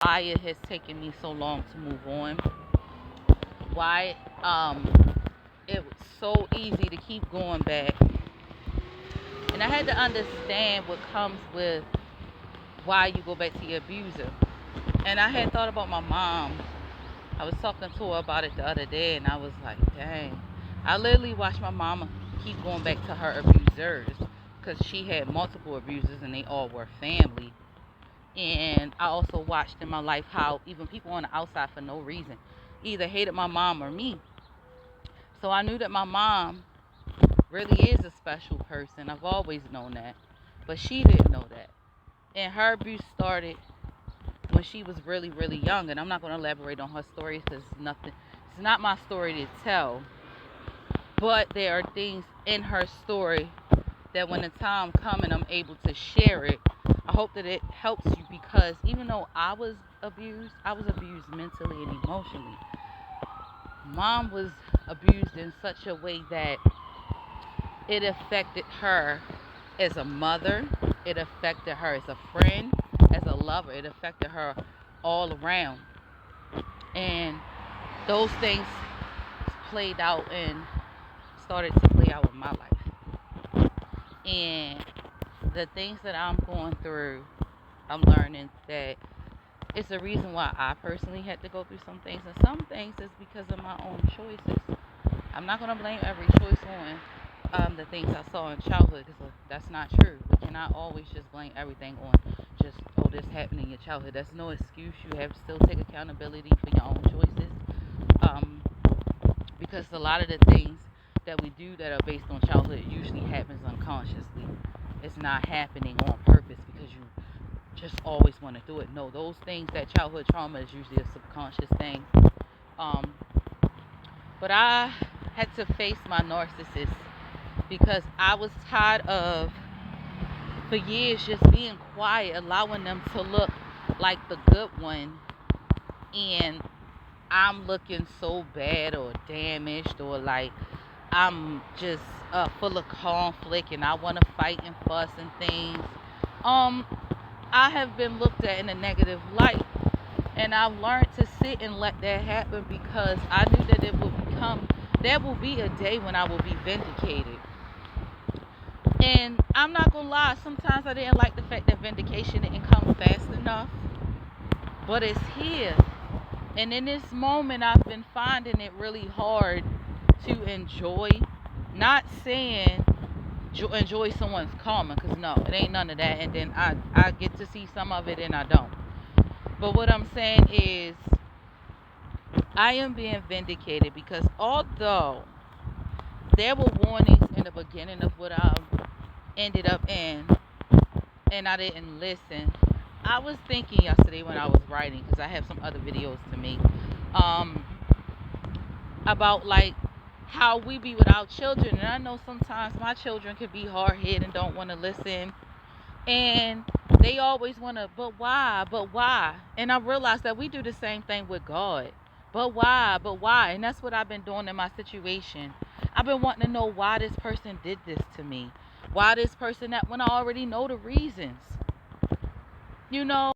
why it has taken me so long to move on. Why it was so easy to keep going back. And I had to understand what comes with why you go back to your abuser. And I had thought about my mom. I was talking to her about it the other day, and I was like, dang. I literally watched my mama keep going back to her abusers because she had multiple abusers and they all were family. And I also watched in my life how even people on the outside for no reason either hated my mom or me. So I knew that my mom really is a special person. I've always known that. But she didn't know that. And her abuse started when she was really, really young. And I'm not going to elaborate on her story because it's not my story to tell. But there are things in her story that when the time comes and I'm able to share it, I hope that it helps you, because even though I was abused mentally and emotionally. Mom was abused in such a way that it affected her as a mother, it affected her as a friend, as a lover, it affected her all around. And those things played out and started to play out in my life. And the things that I'm going through, I'm learning that it's a reason why I personally had to go through some things, and some things is because of my own choices. I'm not going to blame every choice on the things I saw in childhood, because that's not true. We cannot always just blame everything on just, oh, this happened in your childhood. That's no excuse. You have to still take accountability for your own choices, um, because a lot of the things that we do that are based on childhood usually happens unconsciously. It's not happening on purpose because you just always want to do it. No, those things, that childhood trauma is usually a subconscious thing. Um, but I had to face my narcissist because I was tired of, for years, just being quiet, allowing them to look like the good one, and I'm looking so bad or damaged, or like I'm just full of conflict and I want to fight and fuss and things. Um, I have been looked at in a negative light. And I've learned to sit and let that happen because I knew that there will be a day when I will be vindicated. And I'm not gonna lie, sometimes I didn't like the fact that vindication didn't come fast enough, but it's here. And in this moment, I've been finding it really hard to enjoy, not saying enjoy someone's karma, because no, it ain't none of that. And then I get to see some of it and I don't. But what I'm saying is, I am being vindicated because although there were warnings in the beginning of what I ended up in and I didn't listen, I was thinking yesterday when I was writing, because I have some other videos to make, um, about like how we be with our children. And I know sometimes my children can be hard headed and don't want to listen. And they always want to, but why? But why? And I realized that we do the same thing with God. But why? But why? And that's what I've been doing in my situation. I've been wanting to know why this person did this to me. Why this person, that, when I already know the reasons. You know?